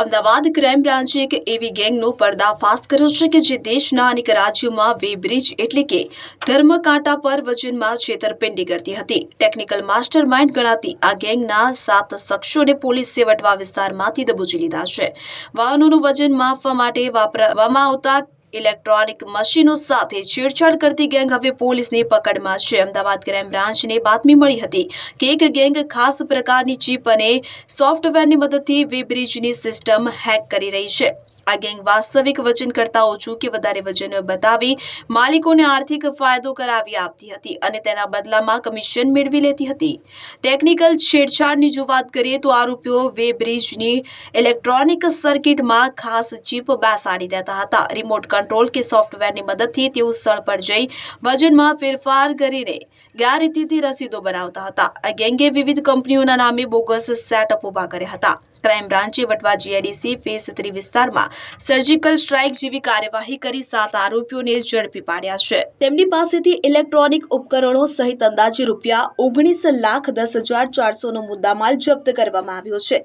Ahmedabad crime બ્રાન્ચે એક એવી ગેંગનો પર્દાફાશ કર્યો છે કે જે દેશના અનેક રાજ્યોમાં વે બ્રિજ એટલે કે ધર્મકાંટા પર વજનમાં છેતરપિંડી કરતી હતી। ટેકનિકલ માસ્ટર માઇન્ડ ગણાતી આ ગેંગના 7 શખ્સોને પોલીસે વટવા વિસ્તારમાંથી દબોચી લીધા છે। વાહનોનું વજન માપવા માટે વાપરવામાં આવતા ઇલેક્ટ્રોનિક મશીનો સાથે છેડછાડ કરતી ગેંગ હવે પોલીસની પકડમાં છે। અમદાવાદ ક્રાઇમ બ્રાન્ચને બાતમી મળી હતી કે એક ગેંગ ખાસ પ્રકારની ચીપ અને સોફ્ટવેરની મદદથી વે બ્રિજની સિસ્ટમ હેક કરી રહી છે। આ ગેંગ વાસ્તવિક વજન કરતા ઓછું કે વધારે વજન બતાવી માલિકોને આર્થિક ફાયદો કરાવી આપતી હતી અને તેના બદલામાં કમિશન મેળવી લેતી હતી। ટેકનિકલ છેડછાડની જો વાત કરીએ તો આરોપીઓ વે બ્રિજની ઇલેક્ટ્રોનિક સર્કિટમાં ખાસ ચીપ બેસાડી દેતા હતા। રિમોટ કંટ્રોલ કે સોફ્ટવેરની મદદથી તેઓ સ્થળ પર જઈ વજનમાં ફેરફાર કરીને ગેરરીતિથી રસીદો બનાવતા હતા। આ ગેંગે વિવિધ કંપનીઓના નામે બોગસ સેટઅપ ઉભા કર્યા હતા। ક્રાઇમ બ્રાન્ચે વટવા જીઆઈડીસી ફેસ 3 વિસ્તારમાં સર્જિકલ સ્ટ્રાઇક જેવી કાર્યવાહી કરી 7 આરોપીઓને ઝડપી પાડ્યા છે। તેમની પાસેથી ઇલેક્ટ્રોનિક ઉપકરણો સહિત અંદાજે ₹19,10,400નો મુદ્દામાલ જપ્ત કરવામાં આવ્યો છે।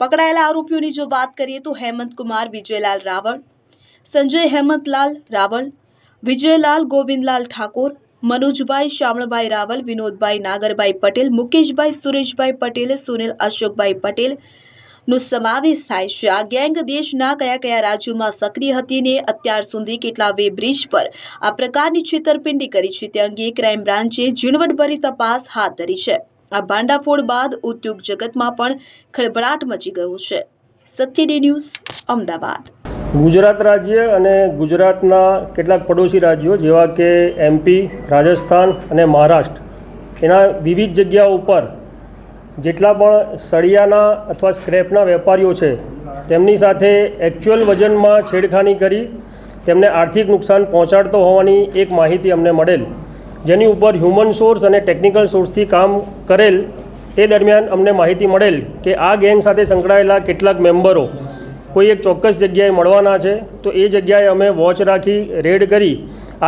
પકડાયેલા આરોપીઓની જો વાત કરીએ તો હેમંત કુમાર વિજયલાલ રાવળ, સંજય હેમંતલાલ રાવળ, વિજયલાલ ગોવિંદલાલ ઠાકોર, મનોજભાઈ શામળભાઈ રાવલ, વિનોદભાઈ નાગરભાઈ પટેલ, મુકેશભાઈ સુરેશભાઈ પટેલ, સુનિલ અશોકભાઈ પટેલ નો સમાવેશ થાય છે। આ ગેંગ દેશના કયા રાજ્યોમાં સક્રિય હતી ને અત્યાર સુધી કેટલા વે બ્રિજ પર આ પ્રકારની છેતરપિંડી કરી છે તે અંગે ક્રાઇમ બ્રાન્ચે ઝીણવટભરી તપાસ હાથ ધરી છે। આ ભાંડાફોડ બાદ ઉદ્યોગ જગતમાં પણ ખળભળાટ મચી ગયો છે। સત્ય ડે ન્યૂઝ, અમદાવાદ। ગુજરાત રાજ્ય અને ગુજરાતના કેટલાક પડોશી રાજ્યો જેવા કે એમપી, રાજસ્થાન અને મહારાષ્ટ્ર એના વિવિધ જગ્યાઓ ઉપર જેટલા પણ સળિયાના અથવા સ્ક્રેપના વેપારીઓ છે તેમની સાથે એકચ્યુઅલ વજનમાં છેડખાની કરી તેમને આર્થિક નુકસાન પહોંચાડતો હોવાની એક માહિતી અમને મળેલ, જેની ઉપર હ્યુમન સોર્સ અને ટેકનિકલ સોર્સથી કામ કરેલ તે દરમિયાન અમને માહિતી મળેલ કે આ ગેંગ સાથે સંકળાયેલા કેટલાક મેમ્બરો કોઈ એક ચોક્કસ જગ્યાએ મળવાના છે। તો એ જગ્યાએ અમે વોચ રાખી રેડ કરી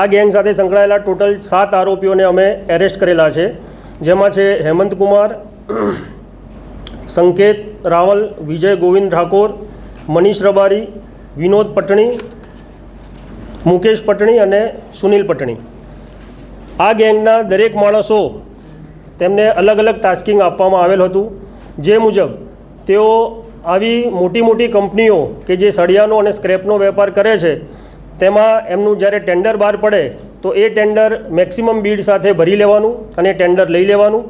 આ ગેંગ સાથે સંકળાયેલા ટોટલ 7 આરોપીઓને અમે એરેસ્ટ કરેલા છે, જેમાં છે હેમંત કુમાર, સંકેત રાવલ, વિજય ગોવિંદ ઠાકોર, મનીષ રબારી, વિનોદ પટણી, મુકેશ પટણી અને સુનિલ પટણી। આ ગેંગના દરેક માણસો તેમને અલગ અલગ ટાસ્કિંગ આપવામાં આવેલ હતું, જે મુજબ તેઓ આવી મોટી કંપનીઓ કે જે સળિયાનો અને સ્ક્રેપનો વેપાર કરે છે તેમાં એમનું જ્યારે ટેન્ડર બહાર પડે તો એ ટેન્ડર મેક્સિમમ બીડ સાથે ભરી લેવાનું અને ટેન્ડર લઈ લેવાનું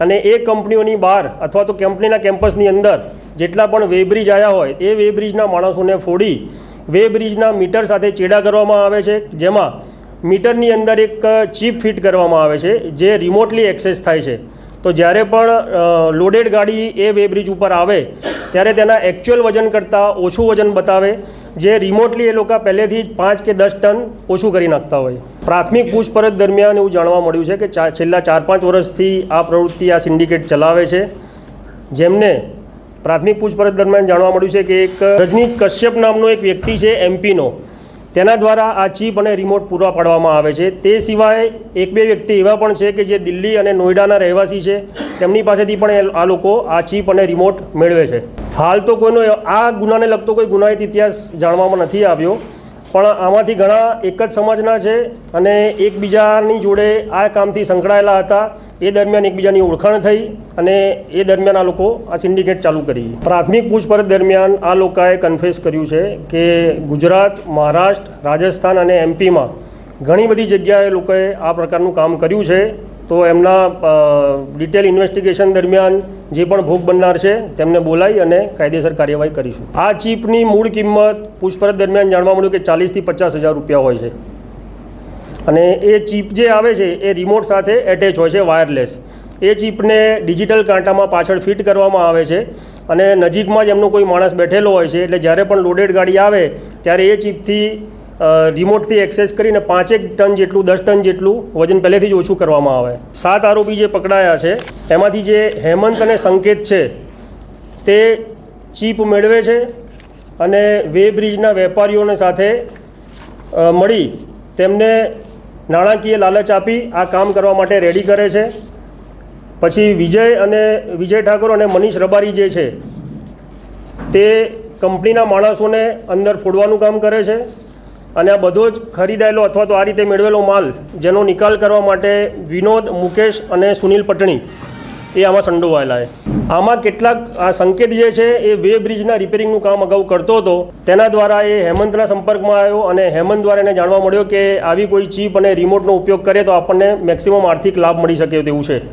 અને એ કંપનીઓની બહાર અથવા તો કંપનીના કેમ્પસની અંદર જેટલા પણ વે બ્રિજ આવ્યા હોય એ વે બ્રિજના માણસોને ફોડી વે બ્રિજના મીટર સાથે ચેડા કરવામાં આવે છે, જેમાં મીટરની અંદર એક ચીપ ફિટ કરવામાં આવે છે જે રિમોટલી એક્સેસ થાય છે। તો જ્યારે પણ લોડેડ ગાડી એ વે બ્રિજ ઉપર આવે ત્યારે તેના એકચ્યુઅલ વજન કરતાં ઓછું વજન બતાવે, જે રિમોટલી એ લોકો પહેલેથી જ 5 કે 10 ટન ઓછું કરી નાખતા હોય। પ્રાથમિક પૂછપરછ દરમિયાન એવું જાણવા મળ્યું છે કે છેલ્લા 4-5 વર્ષથી આ પ્રવૃત્તિ આ સિન્ડિકેટ ચલાવે છે, જેમને પ્રાથમિક પૂછપરછ દરમિયાન જાણવા મળ્યું છે કે એક રજનીશ કશ્યપ નામનો એક વ્યક્તિ છે એમપીનો, તેના દ્વારા આ ચીપ અને રિમોટ પૂરા પાડવામાં આવે છે। તે સિવાય 1-2 વ્યક્તિ એવા પણ છે કે જે દિલ્હી અને નોઈડાના રહેવાસી છે, તેમની પાસેથી પણ આ લોકો આ ચીપ અને રિમોટ મેળવે છે। હાલ તો કોઈનો આ ગુનાને લગતો કોઈ ગુનાહિત ઇતિહાસ જાણવામાં નથી આવ્યો, પણ આમાંથી ઘણા એક જ સમાજના છે અને એકબીજાની જોડે આ કામથી સંકળાયેલા હતા। એ દરમિયાન એકબીજાની ઓળખાણ થઈ અને એ દરમિયાન આ લોકો આ સિન્ડિકેટ ચાલુ કરી। પ્રાથમિક પૂછપરછ દરમિયાન આ લોકોએ કન્ફેસ કર્યું છે કે ગુજરાત, મહારાષ્ટ્ર, રાજસ્થાન અને એમપીમાં ઘણી બધી જગ્યાએ લોકોએ આ પ્રકારનું કામ કર્યું છે। તો એમના ડિટેલ ઇન્વેસ્ટિગેશન દરમિયાન જે પણ ભોગ બનનાર છે તેમને બોલાવી અને કાયદેસર કાર્યવાહી કરીશું। આ ચીપની મૂળ કિંમત પૂછપરછ દરમિયાન જાણવા મળ્યું કે 40,000 થી 50,000 રૂપિયા હોય છે અને એ ચીપ જે આવે છે એ રિમોટ સાથે એટેચ હોય છે, વાયરલેસ। એ ચીપને ડિજિટલ કાંટામાં પાછળ ફિટ કરવામાં આવે છે અને નજીકમાં જ એમનો કોઈ માણસ બેઠેલો હોય છે, એટલે જ્યારે પણ લોડેડ ગાડી આવે ત્યારે એ ચીપથી રિમોટથી એક્સેસ કરીને 5 ટન જેટલું 10 ટન જેટલું વજન પહેલેથી જ ઓછું કરવામાં આવે। 7 આરોપી જે પકડાયા છે એમાંથી જે હેમંત અને સંકેત છે તે ચીપ મેળવે છે અને વે બ્રિજના વેપારીઓને સાથે મળી તેમને નાણાકીય લાલચ આપી આ કામ કરવા માટે રેડી કરે છે। પછી વિજય ઠાકોર અને મનીષ રબારી જે છે તે કંપનીના માણસોને અંદર ફોડવાનું કામ કરે છે અને આ બધો જ ખરીદાયેલો અથવા તો આ રીતે મેળવેલો માલ જેનો નિકાલ કરવા માટે વિનોદ, મુકેશ અને સુનિલ પટણી એ આમાં સંડોવાયેલા છે. આમાં કેટલાક આ સંકેત જે છે એ વે બ્રિજના રિપેરિંગનું કામ અગાઉ કરતો હતો. તેના દ્વારા એ હેમંતના સંપર્કમાં આવ્યો અને હેમંત દ્વારા એને જાણવા મળ્યો કે આવી કોઈ ચીપ અને રિમોટનો ઉપયોગ કરે તો આપણને મેક્સિમમ આર્થિક લાભ મળી શકે તેવું છે.